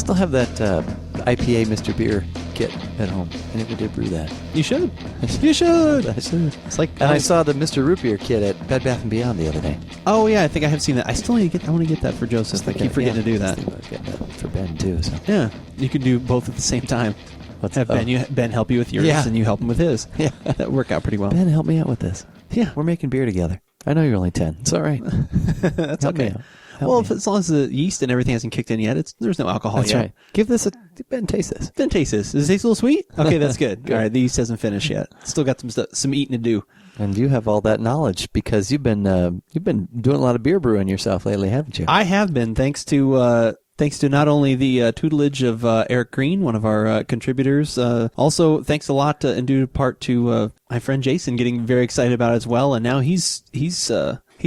still have that IPA Mr. Beer kit at home. I never did brew that. You should. You should. I should. It's like, And I saw the Mr. Root Beer kit at Bed Bath & Beyond the other day. Oh yeah, I think I have seen that. I still need to get. I want to get that for Joseph. I keep forgetting to do that. I was getting that for Ben too. So. Yeah, you can do both at the same time. Have Ben help you with yours, and you help him with his. Yeah, that worked out pretty well. Ben, help me out with this. Yeah, we're making beer together. I know you're only 10. It's all right. That's help okay. Me out. Well, as long as the yeast and everything hasn't kicked in yet, there's no alcohol yet. That's right. Ben, taste this. Ben, taste this. Does it taste a little sweet? Okay, that's good. All right, the yeast hasn't finished yet. Still got some eating to do. And you have all that knowledge because you've been doing a lot of beer brewing yourself lately, haven't you? I have been, thanks to not only the tutelage of Eric Greene, one of our contributors, also thanks a lot in due part to my friend Jason getting very excited about it as well. And now he's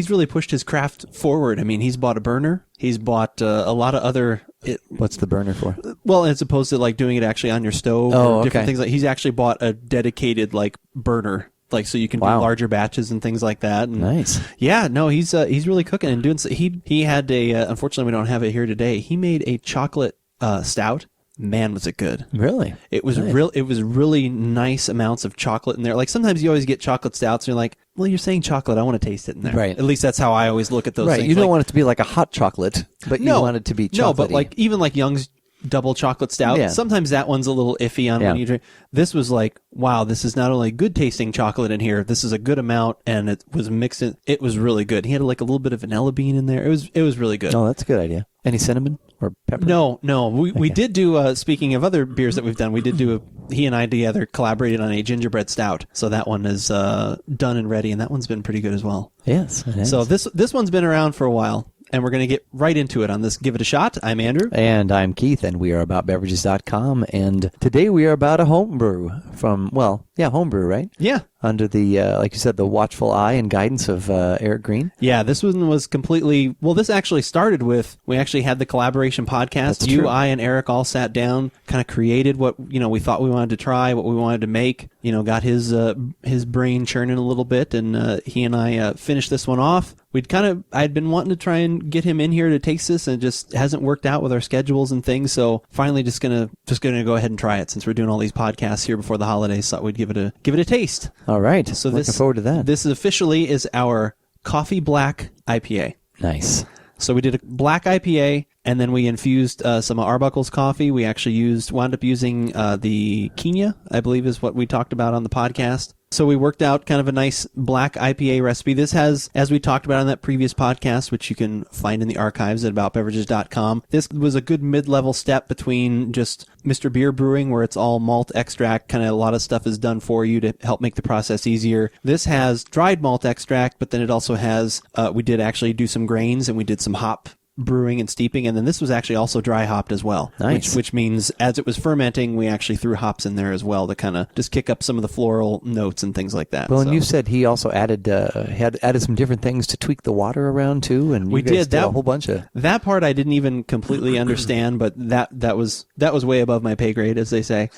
really pushed his craft forward. I mean, he's bought a burner. He's bought a lot of other... What's the burner for? Well, as opposed to like doing it actually on your stove or different things. He's actually bought a dedicated like burner. Like, so you can do larger batches and things like that. And nice. Yeah, no, he's really cooking and doing. He had unfortunately we don't have it here today. He made a chocolate stout. Man, was it good! Really, it was nice. It was really nice amounts of chocolate in there. Like sometimes you always get chocolate stouts, and you're like, well, you're saying chocolate. I want to taste it in there. Right. At least that's how I always look at those. Right. Things. You don't want it to be like a hot chocolate, but you want it to be chocolatey. No, but like even like Young's double chocolate stout. Yeah. Sometimes that one's a little iffy on when you drink. This was like, wow, this is not only good tasting chocolate in here, this is a good amount, and it was mixed in. It was really good. He had like a little bit of vanilla bean in there. It was really good. Oh, that's a good idea. Any cinnamon or pepper? No. We did do, speaking of other beers that we've done, we did do he and I together collaborated on a gingerbread stout. So that one is done and ready, and that one's been pretty good as well. Yes, it is. So this one's been around for a while. And we're going to get right into it on this Give It a Shot. I'm Andrew. And I'm Keith, and we are AboutBeverages.com. And today we are about a homebrew from, homebrew, right? Yeah. Under the, like you said, the watchful eye and guidance of Eric Greene. Yeah, this one was completely, this actually started with, we actually had the collaboration podcast. That's true. I, and Eric all sat down, kind of created what, we thought we wanted to try, what we wanted to make, got his brain churning a little bit, and he and I finished this one off. I'd been wanting to try and get him in here to taste this, and it just hasn't worked out with our schedules and things. So finally, just gonna go ahead and try it since we're doing all these podcasts here before the holidays. Thought we'd give it a taste. All right. So looking forward to that. This officially is our Coffee Black IPA. Nice. So we did a black IPA, and then we infused some Arbuckles Coffee. We actually wound up using the Kenya, I believe is what we talked about on the podcast. So we worked out kind of a nice black IPA recipe. This has, as we talked about on that previous podcast, which you can find in the archives at AboutBeverages.com, this was a good mid-level step between just Mr. Beer Brewing, where it's all malt extract, kind of a lot of stuff is done for you to help make the process easier. This has dried malt extract, but then it also has, we did actually do some grains, and we did some hop brewing and steeping, and then this was actually also dry hopped as well. Nice. Which means as it was fermenting, we actually threw hops in there as well to kind of just kick up some of the floral notes and things like that. Well, and you said he also added some different things to tweak the water around too, and we did a whole bunch of that part. I didn't even completely understand, but that was way above my pay grade, as they say.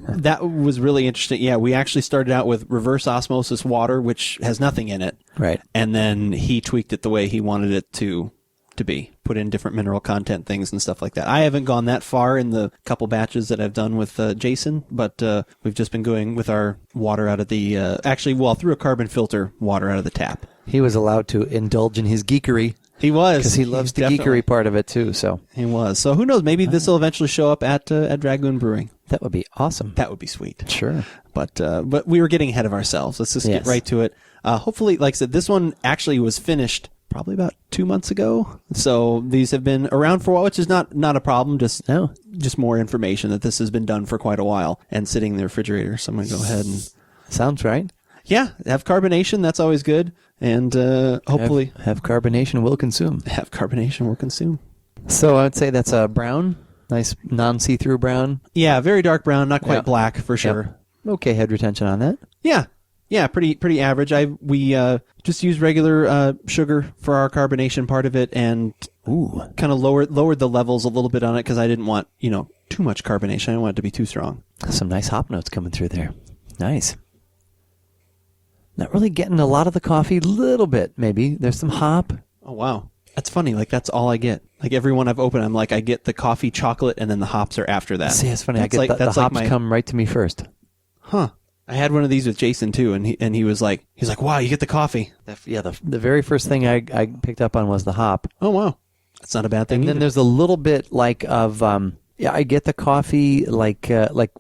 That was really interesting. Yeah, we actually started out with reverse osmosis water, which has nothing in it, right? And then he tweaked it the way he wanted it to be, put in different mineral content things and stuff like that. I haven't gone that far in the couple batches that I've done with Jason, but we've just been going with our water out of the, through a carbon filter, water out of the tap. He was allowed to indulge in his geekery. He was. Because he loves the geekery part of it too, so. He was. So who knows, maybe this will eventually show up at Dragoon Brewing. That would be awesome. That would be sweet. Sure. But we were getting ahead of ourselves. Let's just get right to it. Hopefully, like I said, this one actually was finished probably about 2 months ago. So these have been around for a while, which is not a problem. Just more information that this has been done for quite a while and sitting in the refrigerator. So I'm going to go ahead and... Sounds right. Yeah, have carbonation. That's always good. And hopefully... Have carbonation will consume. Have carbonation will consume. So I would say that's a brown. Nice non-see-through brown. Yeah, very dark brown. Not quite black for sure. Yep. Okay head retention on that. Yeah, pretty average. We just used regular sugar for our carbonation part of it, and kind of lowered the levels a little bit on it because I didn't want too much carbonation. I didn't want it to be too strong. Some nice hop notes coming through there. Nice. Not really getting a lot of the coffee. Little bit maybe. There's some hop. Oh wow, that's funny. Like that's all I get. Like every one I've opened, I'm like, I get the coffee chocolate, and then the hops are after that. See, it's funny. That's I get the hops come right to me first. Huh. I had one of these with Jason too, and he was like, wow, you get the coffee. The very first thing I picked up on was the hop. Oh wow, that's not a bad thing. And either. then there's a little bit like of I get the coffee like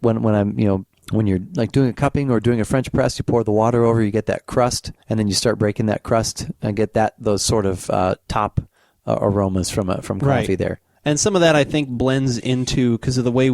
when I'm when you're like doing a cupping or doing a French press, you pour the water over, you get that crust, and then you start breaking that crust and get those sort of top aromas from coffee there. And some of that, I think, blends into, because of the way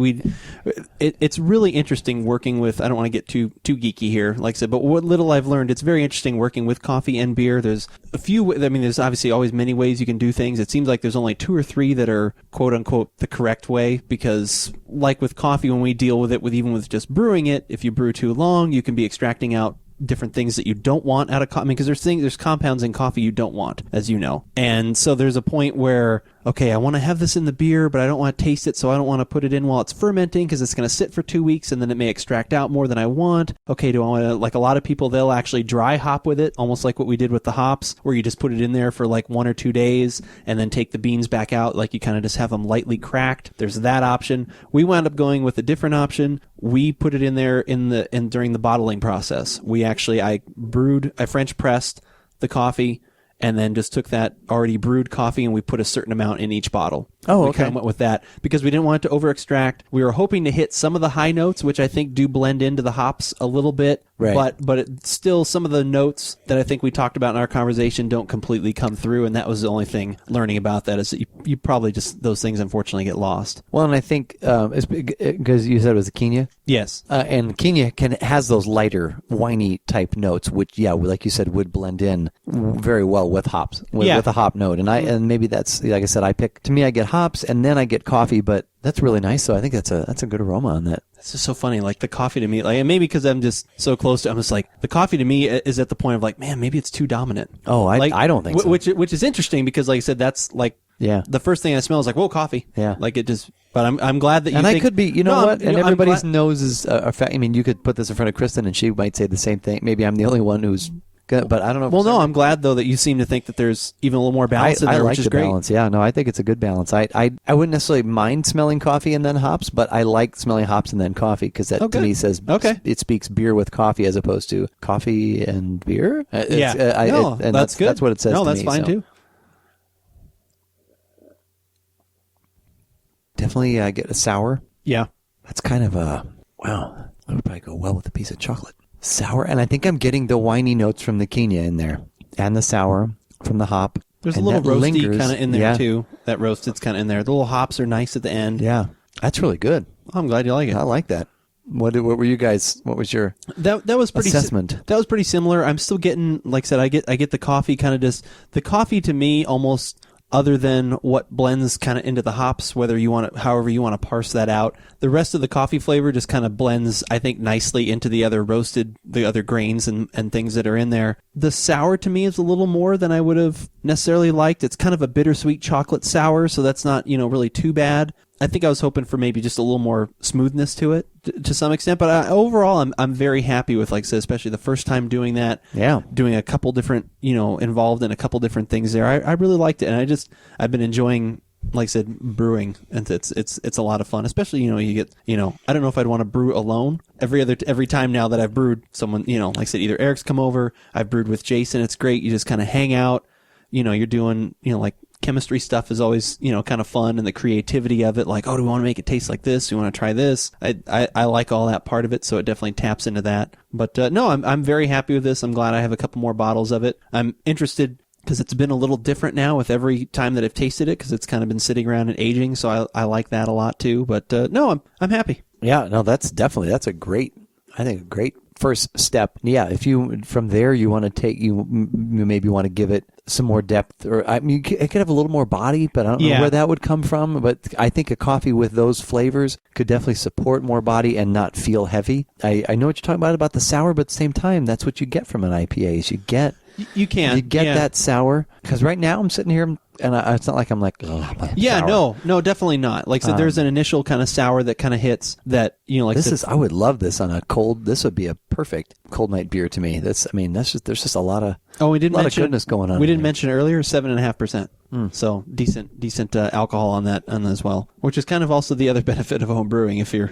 it's really interesting working with, I don't want to get too geeky here, like I said, but what little I've learned, it's very interesting working with coffee and beer. There's there's obviously always many ways you can do things. It seems like there's only 2 or 3 that are, quote unquote, the correct way, because like with coffee, when we deal with it, even with just brewing it, if you brew too long, you can be extracting out different things that you don't want out of coffee, because there's compounds in coffee you don't want, as you know. And so there's a point where, okay, I want to have this in the beer, but I don't want to taste it, so I don't want to put it in while it's fermenting because it's going to sit for 2 weeks and then it may extract out more than I want. Okay, do I want to, like a lot of people, they'll actually dry hop with it, almost like what we did with the hops, where you just put it in there for like 1 or 2 days and then take the beans back out, like you kind of just have them lightly cracked. There's that option. We wound up going with a different option. We put it in there during the bottling process. I French pressed the coffee and then just took that already brewed coffee and we put a certain amount in each bottle. Oh, we okay. kind of went with that because we didn't want it to over extract. We were hoping to hit some of the high notes, which I think do blend into the hops a little bit. Right. But it's still, some of the notes that I think we talked about in our conversation don't completely come through, and that was the only thing learning about that, is that you probably just, those things unfortunately get lost. Well, and I think it's because you said it was a Kenya. Yes. And Kenya has those lighter, winey type notes, which, like you said, would blend in very well with hops, with a hop note. And maybe that's, like I said, I get hops and then I get coffee, but that's really nice. So I think that's a good aroma on that. It's just so funny. Like the coffee to me, like, and maybe because I'm just so close to, I'm just like, the coffee to me is at the point of like, man, maybe it's too dominant. Oh, I don't think so. Which is interesting because, like I said, that's like, the first thing I smell is like, whoa, coffee. Yeah. Like it just, but I'm glad that you and think. I could be, what? And everybody's nose is a fact. I mean, you could put this in front of Kristen and she might say the same thing. Maybe I'm the only one who's good, but I don't know. Well, no, I'm glad though that you seem to think that there's even a little more balance in there, like which is the great. Balance. Yeah, no, I think it's a good balance. I wouldn't necessarily mind smelling coffee and then hops, but I like smelling hops and then coffee because that to me says it speaks beer with coffee as opposed to coffee and beer. That's good. That's what it says. No, to that's me, fine too. Definitely get a sour. Yeah, that's kind of a wow. That would probably go well with a piece of chocolate. Sour, and I think I'm getting the winey notes from the Kenya in there, and the sour from the hop. There's a little roasty kind of in there too. That roasted's kind of in there. The little hops are nice at the end. Yeah, that's really good. I'm glad you like it. I like that. What were you guys? What was your that was pretty assessment? That was pretty similar. I'm still getting, like I said, I get the coffee kind of just, the coffee to me almost, other than what blends kind of into the hops, however you want to parse that out. The rest of the coffee flavor just kind of blends, I think, nicely into the other grains and things that are in there. The sour to me is a little more than I would have necessarily liked. It's kind of a bittersweet chocolate sour, so that's not, really too bad. I think I was hoping for maybe just a little more smoothness to it to some extent, but overall I'm very happy with, like I said, especially the first time doing that. Yeah. Doing a couple different, involved in a couple different things there. I really liked it, and I've been enjoying, like I said, brewing, and it's a lot of fun, especially, you get, I don't know if I'd want to brew alone. Every time now that I've brewed, someone, like I said, either Eric's come over, I've brewed with Jason, it's great. You just kind of hang out, you're doing, like, chemistry stuff is always, kind of fun, and the creativity of it, like, oh, do we want to make it taste like this? Do we want to try this? I like all that part of it, so it definitely taps into that. But no, I'm very happy with this. I'm glad I have a couple more bottles of it. I'm interested because it's been a little different now with every time that I've tasted it, because it's kind of been sitting around and aging, so I like that a lot too. But no, I'm happy. Yeah, no, that's a great first step. Yeah, if you from there you want to take, you maybe want to give it some more depth, or I mean, it could have a little more body, but I don't know where that would come from. But I think a coffee with those flavors could definitely support more body and not feel heavy. I know what you're talking about the sour, but at the same time, that's what you get from an IPA. Is you get that sour. Because right now I'm sitting here, and it's not like I'm like, Yeah, sour. no, definitely not. Like I said, there's an initial kind of sour that kind of hits that, like I would love this on a cold. This would be a perfect cold night beer to me. There's just a lot of we didn't mention goodness going on. We didn't mention earlier 7.5%. So decent alcohol on that as well, which is kind of also the other benefit of home brewing. If you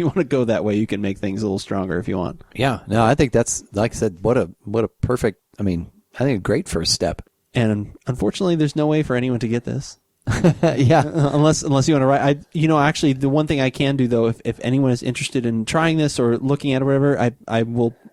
want to go that way, you can make things a little stronger if you want. Yeah, no, I think that's, like I said, what a perfect. I mean, I think a great first step. And unfortunately, there's no way for anyone to get this. Yeah, unless you want to write. Actually, the one thing I can do though, if anyone is interested in trying this or looking at it or whatever,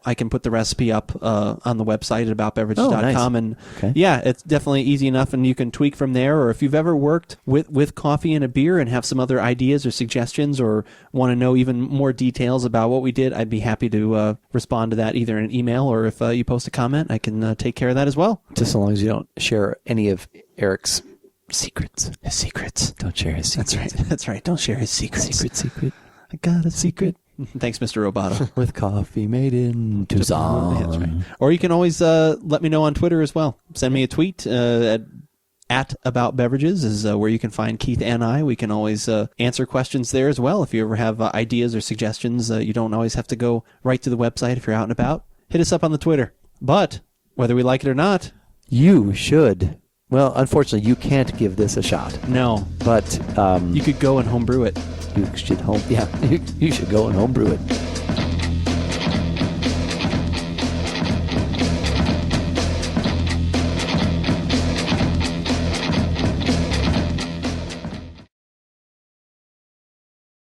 I can put the recipe up on the website at AboutBeverages.com. Nice. And yeah, it's definitely easy enough, and you can tweak from there. Or if you've ever worked with coffee and a beer and have some other ideas or suggestions, or want to know even more details about what we did, I'd be happy to respond to that either in an email, or if you post a comment, I can take care of that as well. Just so long as you don't share any of Eric's secrets. His secrets. Don't share his secrets. That's right. Don't share his secrets. Secret. I got a secret. Thanks, Mr. Roboto. With coffee made in Tucson. That's right. Or you can always let me know on Twitter as well. Send me a tweet at AboutBeverages is where you can find Keith and I. We can always answer questions there as well. If you ever have ideas or suggestions, you don't always have to go right to the website if you're out and about. Hit us up on the Twitter. But whether we like it or not, you should. Well, unfortunately, you can't give this a shot. No. But you could go and homebrew it. You should you should go and homebrew it.